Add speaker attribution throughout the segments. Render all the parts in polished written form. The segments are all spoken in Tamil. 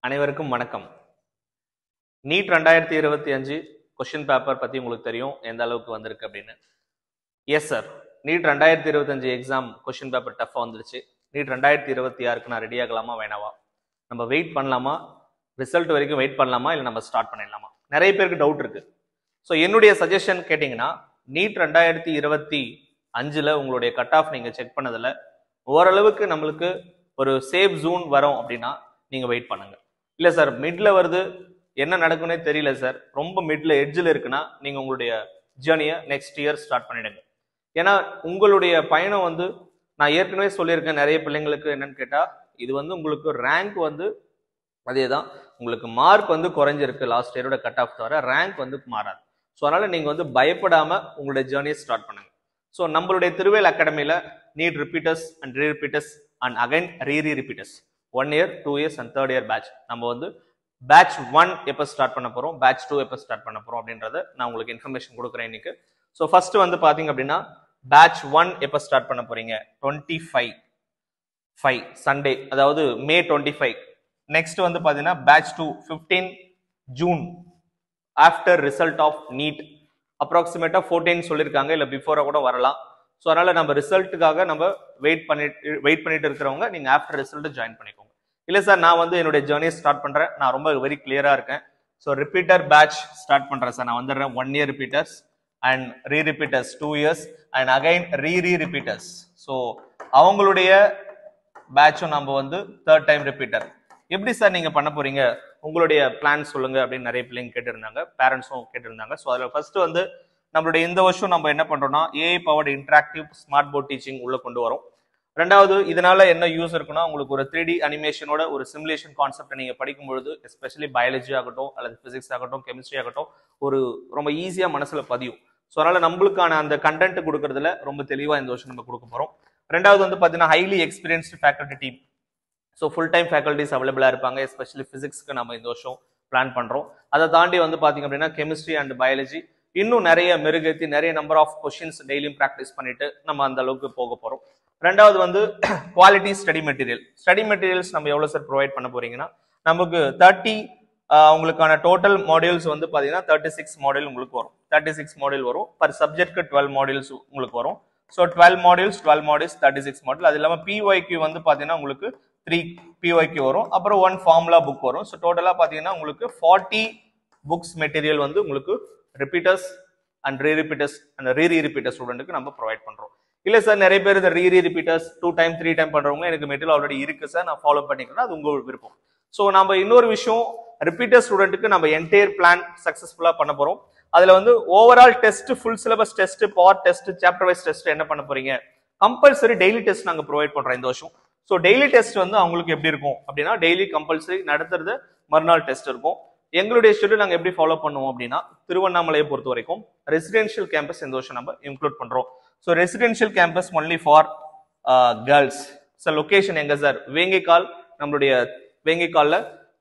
Speaker 1: அனைவருக்கும் வணக்கம். நீட் 2025 கொஸ்டின் பேப்பர் பத்தி உங்களுக்கு தெரியும் எந்த அளவுக்கு வந்திருக்கு அப்படின்னு. Yes sir, NEET 2025 exam question paper டஃபா வந்துருச்சு. நீட் 2026க்கு நான் ரெடி ஆகலாமா வேணாவா, நம்ம வெயிட் பண்ணலாமா, ரிசல்ட் வரைக்கும் வெயிட் பண்ணலாமா, இல்லை நம்ம ஸ்டார்ட் பண்ணிடலாமா, நிறைய பேருக்கு டவுட் இருக்கு. ஸோ என்னுடைய சஜஷன் கேட்டிங்கன்னா, நீட் 2025ல் உங்களுடைய கட் ஆஃப் நீங்கள் செக் பண்ணதில் ஓரளவுக்கு நம்மளுக்கு ஒரு சேஃப் ஜோன் வரும் அப்படின்னா நீங்கள் வெயிட் பண்ணுங்க. இல்லை சார் மிட்ல வருது, என்ன நடக்குன்னே தெரியல சார், ரொம்ப மிட்ல எட்ஜில் இருக்குன்னா நீங்கள் உங்களுடைய ஜேர்னியை நெக்ஸ்ட் இயர் ஸ்டார்ட் பண்ணிடுங்க. ஏன்னா உங்களுடைய பயணம் வந்து நான் ஏற்கனவே சொல்லியிருக்கேன் நிறைய பிள்ளைங்களுக்கு என்னன்னு கேட்டால், இது வந்து உங்களுக்கு ரேங்க் வந்து அதே தான், உங்களுக்கு மார்க் வந்து குறைஞ்சிருக்கு லாஸ்ட் இயரோட கட் ஆஃப் தவிர ரேங்க் வந்து மாறாது. ஸோ அதனால நீங்கள் வந்து பயப்படாமல் உங்களுடைய ஜேர்னியை ஸ்டார்ட் பண்ணுங்க. ஸோ நம்மளுடைய திருவேல் அகாடமியில் NEET repeaters and re repeaters and again re repeaters 1 year 2 years and 3rd year batch, நம்ம வந்து பேட்ச் 1 எப்போ ஸ்டார்ட் பண்ண போகிறோம், பேட்ச் 2 எப்போ ஸ்டார்ட் பண்ண போகிறோம் அப்படின்றத நான் உங்களுக்கு இன்ஃபர்மேஷன் கொடுக்குறேன் இன்னைக்கு. ஸோ ஃபர்ஸ்ட் வந்து பார்த்தீங்க அப்படின்னா பேட்ச் 1 எப்போ ஸ்டார்ட் பண்ண போறீங்க, 25 சண்டே, அதாவது மே 25. நெக்ஸ்ட் வந்து பார்த்தீங்கன்னா batch 2 15 June after result of NEET, அப்ராக்சிமேட்டா 14 சொல்லியிருக்காங்க, இல்லை பிஃபோரா கூட வரலாம். ஸோ அதனால நம்ம ரிசல்ட்டுக்காக நம்ம வெயிட் பண்ணிட்டு இருக்கிறவங்க நீங்க ஆஃப்டர் ரிசல்ட் ஜாயின் பண்ணிக்கோங்க. இல்லை சார் நான் வந்து என்னுடைய ஜேர்னியை ஸ்டார்ட் பண்றேன், நான் ரொம்ப வெரி கிளியரா இருக்கேன், ஸோ ரிப்பீட்டர் பேட்ச் ஸ்டார்ட் பண்றேன் சார், நான் வந்துடுறேன் 1 year repeaters and re repeaters 2 years and again re repeaters. So அவங்களுடைய பேட்சும் நம்ம வந்து 3rd time ரிப்பீட்டர். எப்படி சார் நீங்க பண்ண போறீங்க, உங்களுடைய பிளான் சொல்லுங்க அப்படின்னு நிறைய பிள்ளைங்க கேட்டிருந்தாங்க, பேரண்ட்ஸும் கேட்டிருந்தாங்க. ஸோ அதில் ஃபர்ஸ்ட் வந்து நம்மளுடைய இந்த வருஷம் நம்ம என்ன பண்றோம்னா AI powered interactive smart board teaching உள்ள கொண்டு வரோம். ரெண்டாவது இதனால என்ன யூஸ் இருக்குன்னா, உங்களுக்கு ஒரு 3D அனிமேஷனோட ஒரு சிமுலேஷன் கான்செப்ட் நீங்க படிக்கும் பொழுது எஸ்பெஷலி பயாலஜி ஆகட்டும் அல்லது பிசிக்ஸ் ஆகட்டும் கெமிஸ்ட்ரி ஆகட்டும் ஒரு ரொம்ப ஈஸியா மனசுல பதியும். ஸோ அதனால நம்மளுக்கான அந்த கண்டென்ட் கொடுக்கறதுல ரொம்ப தெளிவா இந்த வருஷம் நம்ம கொடுக்க போறோம். ரெண்டாவது வந்து பாத்தீங்கன்னா highly experienced faculty team, so full time faculties அவைலபிளா இருப்பாங்க. எஸ்பெஷலி பிசிக்ஸ்க்கு நம்ம இந்த வருஷம் பிளான் பண்றோம். அதை தாண்டி வந்து பாத்தீங்க அப்படின்னா கெமிஸ்ட்ரி அண்ட் பயாலஜி இன்னும் நிறைய மெருகேற்றி நிறைய நம்பர் ஆஃப் கொஸ்டின்ஸ் டெய்லியும் ப்ராக்டிஸ் பண்ணிட்டு நம்ம அந்த அளவுக்கு போக போறோம். ரெண்டாவது வந்து குவாலிட்டி ஸ்டடி மெட்டீரியல்ஸ் நம்ம எவ்வளவு சார் ப்ரொவைட் பண்ண போறீங்கன்னா, நமக்கு 30 உங்களுக்கான டோட்டல் மாடியூல்ஸ் வந்து பாத்தீங்கன்னா 36 மாடியூல் உங்களுக்கு வரும். 36 மாடியூல் வரும். பர் சப்ஜெக்ட்க்கு 12 மாடியூல்ஸ் உங்களுக்கு வரும். So 12 modules 36 module. அது இல்லாமல் பிஒய்க்யூ வந்து பாத்தீங்கன்னா உங்களுக்கு 3 பிஒய்க்யூ வரும். அப்புறம் 1 ஃபார்முலா புக் வரும். ஸோ டோட்டலா பாத்தீங்கன்னா உங்களுக்கு 40 புக்ஸ் மெட்டீரியல் வந்து உங்களுக்கு ரிப்பீட்டர்ஸ் அண்ட் ரீ ரிப்பீட்டர்ஸ் ஸ்டூடெண்ட்டுக்கு நம்ம ப்ரொவைட் பண்றோம். இல்ல சார் நிறைய பேர் இந்த ரீ ரிப்பீட்டர்ஸ் 2 time 3 time பண்றவங்க எனக்கு மெட்டீரியல் ஆல்ரெடி இருக்கு சார், நான் ஃபாலோ பண்ணிக்கிறேன், அது உங்க விருப்பம். ஸோ நம்ம இன்னொரு விஷயம், ரிப்பீட்டர் ஸ்டூடெண்ட்டுக்கு நம்ம என்டையர் பிளான் சக்சஸ்ஃபுல்லா பண்ண போறோம். அதுல வந்து overall test, full syllabus test, part test, chapter wise test என்ன பண்ண போறீங்க, கம்பல்சரி டெய்லி டெஸ்ட் நாங்க ப்ரொவைட் பண்றோம் இந்த வருஷம். ஸோ டெய்லி டெஸ்ட் வந்து அவங்களுக்கு எப்படி இருக்கும் அப்படின்னா, டெய்லி கம்பல்சரி நடத்துறது, மறுநாள் டெஸ்ட் இருக்கும். எங்களுடைய ஷெட்யூல் நாங்கள் எப்படி ஃபாலோ பண்ணுவோம் அப்படின்னா, திருவண்ணாமலையை பொறுத்த வரைக்கும் ரெசிடென்ஷியல் கேம்பஸ் இந்த வருஷம் நம்ம இன்க்ளூட் பண்றோம். So residential campus only for girls. Sir location எங்க சார், வேங்கைக்கால், நம்மளுடைய வேங்கைக்கால்ல,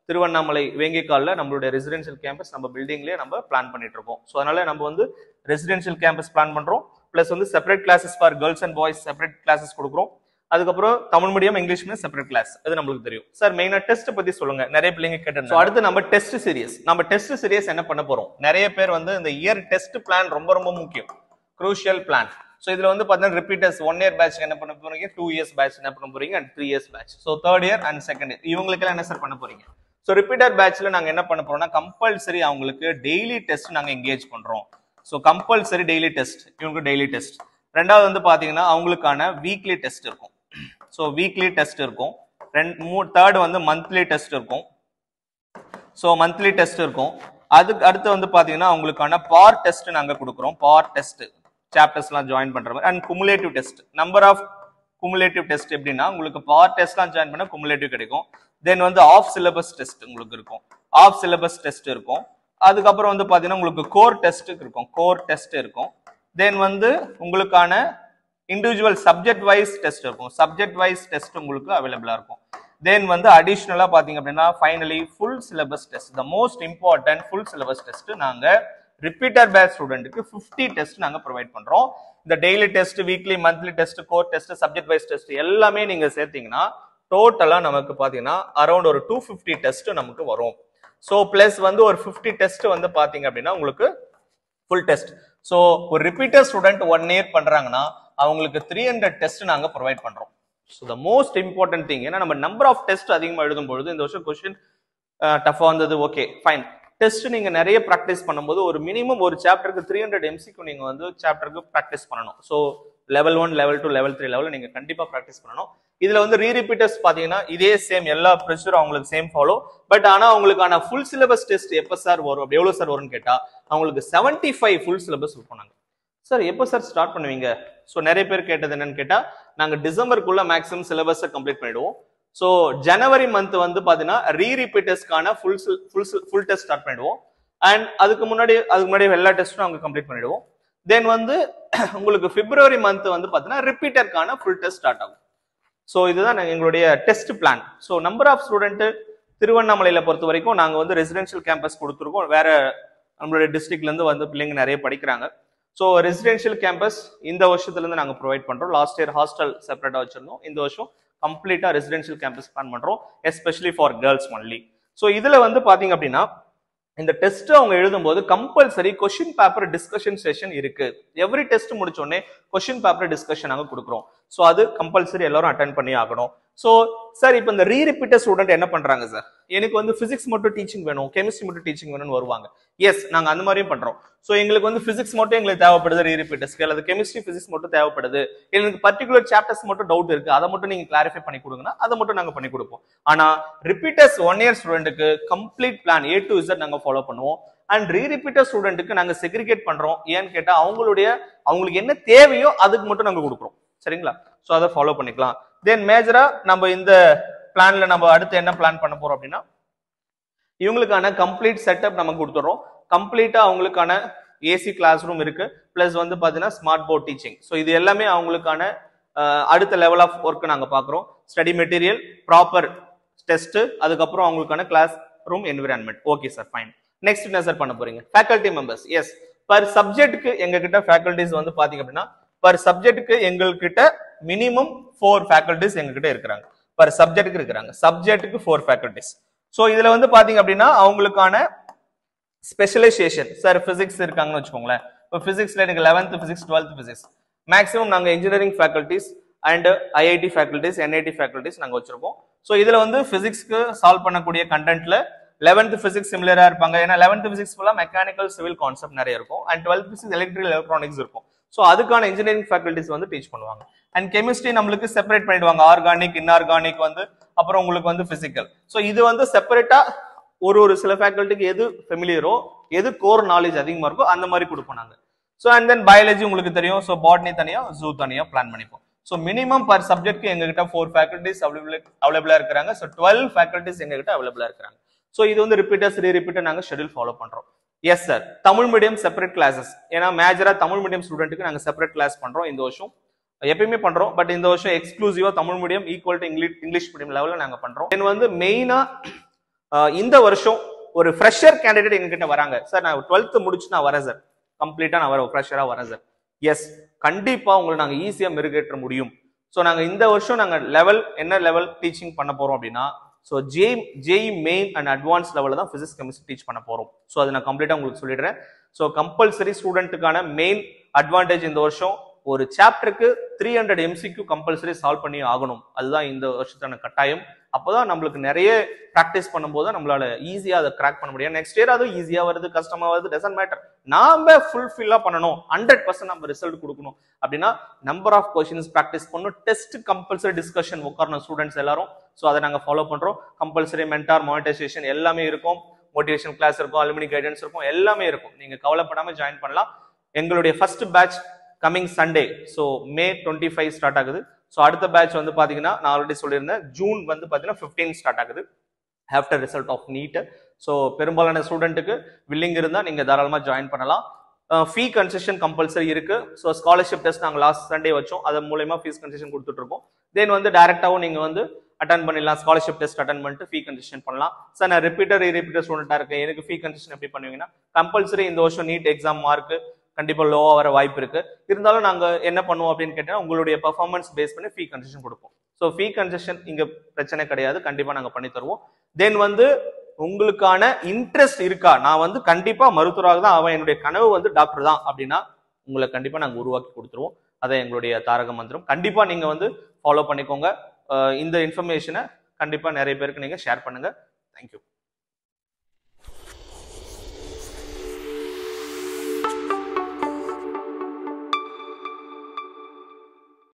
Speaker 1: திருவண்ணாமலை வேங்கைக்கால்ல நம்மளுடைய ரெசிடென்ஷியல் கேம்பஸ் நம்ம பில்டிங்லேயே நம்ம பிளான் பண்ணிட்டு இருக்கோம். ஸோ அதனால நம்ம வந்து ரெசிடென்ஷியல் கேம்பஸ் பிளான் பண்றோம். பிளஸ் வந்து separate classes for girls and boys separate classes கொடுக்குறோம். அதுக்கப்புறம் Tamil medium English medium separate class, அது நம்மளுக்கு தெரியும். சார் மெயினா டெஸ்ட் பத்தி சொல்லுங்க, நிறைய பிள்ளைங்க கேட்டிருந்தாங்க. அடுத்து நம்ம டெஸ்ட் சீரியஸ் என்ன பண்ண போறோம், நிறைய பேர் வந்து இந்த இயர் டெஸ்ட் பிளான் ரொம்ப ரொம்ப முக்கியம், குரூஷியல் பிளான். ஸோ இதுல வந்து பாத்தீங்கன்னா ரிப்பீட்டர்ஸ் 1 year பேட்ச் என்ன பண்ண போறீங்க, 2 years பேட்ச் என்ன பண்ண போறீங்க, and 3 years batch. So 3rd year and 2nd year இவங்களுக்கு எல்லாம் என்ன சார் பண்ண போறீங்க. ஸோ ரிப்பீட்டர் பேட்ச்ல நாங்க என்ன பண்ண போறோம்னா, கம்பல்சரி அவங்களுக்கு டெய்லி டெஸ்ட் நாங்க எங்கேஜ் பண்றோம். ஸோ கம்பல்சரி டெய்லி டெஸ்ட், இவங்களுக்கு டெய்லி டெஸ்ட். ரெண்டாவது வந்து பாத்தீங்கன்னா அவங்களுக்கான வீக்லி டெஸ்ட் இருக்கும். ஸோ வீக்லி டெஸ்ட் இருக்கும். தேர்ட் வந்து மந்த்லி டெஸ்ட் இருக்கும். ஸோ மந்த்லி டெஸ்ட் இருக்கும். அதுக்கு அடுத்து வந்து பாத்தீங்கன்னா உங்களுக்கான பார் டெஸ்ட் நாங்க கொடுக்குறோம். பார் டெஸ்ட் சாப்டர்ஸ்லாம் ஜாயின் பண்ற மாதிரி and cumulative test, number of cumulative test எப்படின்னா உங்களுக்கு பார் டெஸ்ட்லாம் ஜாயின் பண்ணா குமுலேட்டிவ் கிடைக்கும். தென் வந்து ஆஃப் சிலபஸ் டெஸ்ட் உங்களுக்கு இருக்கும். ஆஃப் சிலபஸ் டெஸ்ட் இருக்கும். அதுக்கப்புறம் வந்து பாத்தீங்கன்னா உங்களுக்கு கோர் டெஸ்ட் இருக்கும். கோர் டெஸ்ட் இருக்கும். தென் வந்து உங்களுக்கான இண்டிவிஜுவல் சப்ஜெக்ட் வைஸ் டெஸ்ட் இருக்கும். சப்ஜெக்ட் வைஸ் டெஸ்ட் உங்களுக்கு அவைலபிளா இருக்கும். தென் வந்து அடிஷனலா பாத்தீங்க அப்படின்னா finally full syllabus test, the most important full syllabus test நாங்க ரிப்பீட்டர் பேட்ச் ஸ்டூடெண்ட்டுக்கு 50 டெஸ்ட் நாங்க ப்ரொவைட் பண்றோம். இந்த daily test, weekly, monthly test, core test, subject wise test எல்லாமே நீங்க சேர்த்தீங்கன்னா டோட்டலா நமக்கு பாத்தீங்கன்னா அரௌண்ட் ஒரு 250 டெஸ்ட் நமக்கு வரும். ஸோ பிளஸ் வந்து ஒரு 50 டெஸ்ட் வந்து பாத்தீங்க அப்படின்னா உங்களுக்கு ஃபுல் டெஸ்ட். ஸோ ஒரு ரிப்பீட்டர் ஸ்டூடெண்ட் 1 இயர் பண்றாங்கன்னா அவங்களுக்கு 300 டெஸ்ட் நாங்க ப்ரொவைட் பண்றோம். So the most important thing, ஏன்னா நம்ம நம்பர் ஆஃப் டெஸ்ட் அதிகமாக எழுதும் பொழுது இந்த வருஷம் கொஸ்டின் டஃபா வந்தது, ஓகே ஃபைன். டெஸ்ட் நீங்க நிறைய ப்ராக்டிஸ் பண்ணும்போது ஒரு மினிமம் ஒரு சாப்டருக்கு 300 எம்சிக்கு நீங்க வந்து சாப்டருக்கு ப்ராக்டிஸ் பண்ணணும். ஸோ லெவல் 1, லெவல் 2, லெவல் 3 லெவலில் நீங்க கண்டிப்பா ப்ராக்டிஸ் பண்ணணும். இதுல வந்து ரீரிப்பீட்டர்ஸ் பாத்தீங்கன்னா இதே சேம் எல்லா ப்ரெஷரும் அவங்களுக்கு சேம் ஃபாலோ. பட் ஆனா அவங்களுக்கான ஃபுல் சிலபஸ் டெஸ்ட் எப்ப சார் வரும், அப்படி எவ்வளவு சார் வரும்னு கேட்டா அவங்களுக்கு 75 ஃபுல் சிலபஸ் போனாங்க. சார் எப்போ சார் ஸ்டார்ட் பண்ணுவீங்க? ஸோ நிறைய பேர் கேட்டது என்னன்னு கேட்டா நாங்க டிசம்பருக்குள்ள மேக்ஸிமம் சிலபஸை கம்ப்ளீட் பண்ணிடுவோம். ஸோ ஜனவரி மந்த் வந்து பாத்தீங்கன்னா ரீரிப்பீட்டர்ஸ்க்கான ஃபுல் டெஸ்ட் ஸ்டார்ட் பண்ணிடுவோம். அண்ட் அதுக்கு முன்னாடி எல்லா டெஸ்ட்டும் அவங்க கம்ப்ளீட் பண்ணிடுவோம். தென் வந்து உங்களுக்கு பிப்ரவரி மந்த் வந்து பாத்தீங்கன்னா ரிப்பீட்டருக்கான ஃபுல் டெஸ்ட் ஸ்டார்ட் ஆகும். ஸோ இதுதான் எங்களுடைய test plan. So number of student திருவண்ணாமலையில பொறுத்த வரைக்கும் நாங்க வந்து ரெசிடென்ஷியல் கேம்பஸ் கொடுத்துருக்கோம். வேற நம்மளுடைய டிஸ்ட்ரிக்ட்ல இருந்து வந்து பிள்ளைங்க நிறைய படிக்கிறாங்க. ஸோ ரெசிடென்ஷியல் கேம்பஸ் இந்த வருஷத்துல இருந்து நாங்க ப்ரொவைட் பண்றோம். லாஸ்ட் இயர் ஹாஸ்டல் செப்பரேட்டா வச்சிருந்தோம். இந்த வருஷம் கம்ப்ளீட்டா ரெசிடென்ஷியல் கேம்பஸ் பிளான் பண்றோம், especially for girls only. So இதுல வந்து பாத்தீங்க அப்படின்னா இந்த டெஸ்ட் அவங்க எழுதும்போது compulsory question paper discussion session இருக்கு. எவ்ரி டெஸ்ட் முடிச்சோடனே கொஸ்டின் பேப்பர் டிஸ்கஷன் நாங்க கொடுக்குறோம். ஸோ அது கம்பல்சரி எல்லாரும் அட்டென்ட் பண்ணி ஆகணும். ஸோ சார் இப்போ இந்த ரீரிப்பீட்டர் ஸ்டூடெண்ட் என்ன பண்றாங்க சார், எனக்கு வந்து பிசிக்ஸ் மட்டும் டீச்சிங் வேணும், கெமிஸ்ட்ரி மட்டும் டீச்சிங் வேணும்னு வருவாங்க. எஸ், நாங்க அந்த மாதிரியும் பண்றோம். ஸோ எங்களுக்கு வந்து பிசிக்ஸ் மட்டும் எங்களுக்கு தேவைப்படுது ரீரிப்பீட்டர்ஸ்க்கு, அல்லது கெமிஸ்ட்ரி பிசிக்ஸ் மட்டும் தேவைப்படுது, எனக்கு பர்டிகுலர் சாப்டர்ஸ் மட்டும் டவுட் இருக்கு, அதை மட்டும் நீங்க கிளாரிஃபை பண்ணி கொடுங்கன்னா அதை மட்டும் நாங்க பண்ணி கொடுப்போம். ஆனா ரிப்பீட்டர்ஸ் 1 இயர் ஸ்டூடெண்ட்டுக்கு complete plan A to Z நாங்க ஃபாலோ பண்ணுவோம். அண்ட் ரீரிப்பீட்டர் ஸ்டூடெண்ட்டுக்கு நாங்க செக்ரிகேட் பண்றோம். ஏன்னு கேட்டா அவங்களுக்கு என்ன தேவையோ அதுக்கு மட்டும் நாங்க கொடுக்குறோம். சரிங்களா? ஸோ அதை ஃபாலோ பண்ணிக்கலாம். தென் மேஜரா நம்ம இந்த பிளான்ல நம்ம அடுத்து என்ன பிளான் பண்ண போறோம் அப்படின்னா இவங்களுக்கான கம்ப்ளீட் செட்டப் நம்ம கொடுத்துறோம். கம்ப்ளீட்டா அவங்களுக்கான ஏசி கிளாஸ் ரூம் இருக்கு, பிளஸ் வந்து பாத்தீங்கன்னா ஸ்மார்ட் போர்ட் டீச்சிங். ஸோ இது எல்லாமே அவங்களுக்கான அடுத்த லெவல் ஆஃப் ஒர்க் நாங்க பாக்குறோம். ஸ்டடி மெட்டீரியல், ப்ராப்பர் டெஸ்ட், அதுக்கப்புறம் அவங்களுக்கான class room environment. Okay sir, fine. Next என்ன சார் பண்ண போறீங்க? Faculty members. எஸ், பர் சப்ஜெக்ட்க்கு எங்க கிட்ட ஃபேக்கல்டிஸ் வந்து பாத்தீங்க அப்படின்னா பர் சப்ஜெக்ட்க்கு எங்ககிட்ட மினிமம் 4 ஃபேக்கல்டிஸ் எங்ககிட்ட இருக்கிறாங்க. பர் சப்ஜெக்ட்க்கு இருக்கிறாங்க. சப்ஜெக்ட்டுக்கு 4 ஃபேக்கல்டிஸ். ஸோ இதுல வந்து பாத்தீங்க அப்படின்னா அவங்களுக்கான ஸ்பெஷலைசேஷன், சார் பிசிக்ஸ் இருக்காங்கன்னு வச்சுக்கோங்களேன். இப்போ பிசிக்ஸ்ல எனக்கு 11th physics, 12th physics, maximum நாங்க engineering faculties and IIT faculties, NIT faculties நாங்க வச்சிருக்கோம். ஸோ இதுல வந்து பிசிக்ஸ்க்கு சால்வ் பண்ணக்கூடிய கண்டென்ட்ல 11th பிசிக்ஸ் சிமிலரா இருப்பாங்க. ஏன்னா 11th பிசிக்ஸ் ஃபுல்லா மெக்கானிக்கல் சிவில் கான்செப்ட் நிறைய இருக்கும். And 12th physics electrical electronics இருக்கும். ஸோ அதுக்கான இன்ஜினியரிங் ஃபேக்கல்டிஸ் வந்து டீச் பண்ணுவாங்க. அண்ட் கெமிஸ்ட்ரி நம்மளுக்கு செப்பரேட் பண்ணிடுவாங்க. ஆர்கானிக், இன்ஆர்கானிக் வந்து, அப்புறம் உங்களுக்கு வந்து பிசிக்கல். ஸோ இது வந்து செப்பரேட்டா ஒரு சில ஃபேக்கல்ட்டிக்கு எது ஃபெமிலியரோ, எது கோர் நாலேஜ் அதிகமா இருக்கோ அந்த மாதிரி கொடுப்போம் நாங்க. ஸோ அண்ட் தென் பயாலஜி உங்களுக்கு தெரியும். ஸோ பாட்னி தனியா, ஜூ தனியா பிளான் பண்ணிப்போம். ஸோ மினிமம் பர் சப்ஜெக்ட்க்கு எங்ககிட்ட 4 ஃபேக்கல்டிஸ் அவைலபிளா இருக்கிறாங்க. ஸோ 12 ஃபேக்கல்டிஸ் எங்ககிட்ட அவைலபிளா இருக்கிறாங்க. ஸோ இது வந்து ரிப்பீட்டர்ஸ் ரீரிப்பீட்டர் நாங்க ஷெட்யூல் ஃபாலோ பண்றோம். Yes sir, Tamil medium separate classes. ஏன்னா மேஜரா தமிழ் மீடியம் ஸ்டூடெண்ட்டுக்கு நாங்க செப்பரேட் கிளாஸ் பண்றோம் இந்த வருஷம். எப்பயுமே பண்றோம், பட் இந்த வருஷம் எக்ஸ்க்ளூசிவா Tamil medium equal to English medium லெவல்ல நாங்க பண்றோம். தென் வந்து மெயினா இந்த வருஷம் ஒரு ஃப்ரெஷர் கேண்டிடேட் எங்ககிட்ட வராங்க. சார் நான் 12th முடிச்சு நான் வரேன் சார், கம்ப்ளீட்டா நான் வரேன், ஃப்ரெஷரா வரேன் சார். எஸ், கண்டிப்பா உங்களை நாங்க ஈஸியா மெருகேற்ற முடியும். ஸோ நாங்க இந்த வருஷம் நாங்க என்ன லெவல் டீச்சிங் பண்ண போறோம் அப்படின்னா, so JEE main and advance லெவலில் தான் பிசிக்ஸ் கெமிஸ்ட்ரி டீச் பண்ண போறோம். ஸோ அதை நான் கம்ப்ளீட்டா உங்களுக்கு சொல்லிடுறேன். ஸோ கம்பல்சரி ஸ்டூடெண்ட்டுக்கான மெயின் அட்வான்டேஜ் இந்த வருஷம் ஒரு சாப்டருக்கு 300 எம்சிக்யூ கம்பல்சரி சால்வ் பண்ணி ஆகணும். அதுதான் இந்த வருஷத்தான கட்டாயம். அப்போதான் நம்மளுக்கு நிறைய ப்ராக்டிஸ் பண்ணும்போது நம்மளால ஈஸியா அதை கிராக் பண்ண முடியும். நெக்ஸ்ட் இயர் அது ஈஸியா வருது, கஷ்டமா வருது, டசன்ட் மேட்டர். நாம ஃபுல்ஃபில்லா பண்ணணும், 100% நம்ம ரிசல்ட் கொடுக்கணும் அப்படின்னா நம்பர் ஆஃப் கொஸ்டின்ஸ் ப்ராக்டிஸ் பண்ணணும். டெஸ்ட் கம்பல்சரி டிஸ்கஷன் உட்காரணும் ஸ்டூடெண்ட்ஸ் எல்லாரும். ஸோ அதை நாங்கள் ஃபாலோ பண்றோம். கம்பல்சரி மென்டார், மானிட்டைசேஷன் எல்லாமே இருக்கும். மோட்டிவேஷன் கிளாஸ் இருக்கும், அலுமினி கைடன்ஸ் இருக்கும், எல்லாமே இருக்கும். நீங்க கவலைப்படாம ஜாயின் பண்ணலாம். எங்களுடைய first batch coming Sunday, so May 25 start ஆகுது. ஸோ அடுத்த பேட்ச் வந்து பாத்தீங்கன்னா நான் ஆல்ரெடி சொல்லியிருந்தேன், ஜூன் வந்து பாத்தீங்கன்னா 15 ஸ்டார்ட் ஆகுது after result of NEET. So பெரும்பாலான ஸ்டூடெண்ட்டுக்கு வில்லிங் இருந்தா நீங்க தாராளமா ஜாயின் பண்ணலாம். ஃபீ கன்செஷன் கம்பல்சரி இருக்கு. ஸோ ஸ்காலர்ஷிப் டெஸ்ட் நாங்கள் லாஸ்ட் சண்டே வச்சோம், அது மூலயமா ஃபீஸ் கன்செஷன் கொடுத்துட்டு இருக்கோம். தென் வந்து டைரக்டாவும் நீங்க வந்து அட்டன் பண்ணிடலாம். ஸ்காலர்ஷிப் டெஸ்ட் அட்டன் பண்ணிட்டு ஃபீ கன்செஷன் பண்ணலாம். சார் நான் ரிப்பீட்டர் ஸ்டூடெண்டா இருக்கேன், எனக்கு ஃபீ கன்செஷன் எப்படி பண்ணுவீங்கன்னா, கம்பல்சரி இந்த வருஷம் நீட் எக்ஸாம் மார்க் கண்டிப்பா லோவா வர வாய்ப்பு இருக்கு. இருந்தாலும் நாங்க என்ன பண்ணுவோம் அப்படின்னு கேட்டா உங்களுடைய பெர்ஃபார்மன்ஸ் பேஸ் பண்ணி ஃபீ கன்செஷன் கொடுப்போம். ஸோ ஃபீ கன்செஷன் இங்க பிரச்சனை கிடையாது, கண்டிப்பா நாங்க பண்ணி தருவோம். தென் வந்து உங்களுக்கான இன்ட்ரெஸ்ட் இருக்கா, நான் வந்து கண்டிப்பா மருத்துவராக தான் அவன், என்னுடைய கனவு வந்து டாக்டர் தான் அப்படின்னா உங்களை கண்டிப்பா நாங்க உருவாக்கி கொடுத்துருவோம். அதை எங்களுடைய தாரக மந்திரம். கண்டிப்பா நீங்க வந்து ஃபாலோ பண்ணிக்கோங்க. இந்த இன்ஃபர்மேஷனை கண்டிப்பா நிறைய பேருக்கு நீங்க ஷேர் பண்ணுங்க. தேங்க்யூ.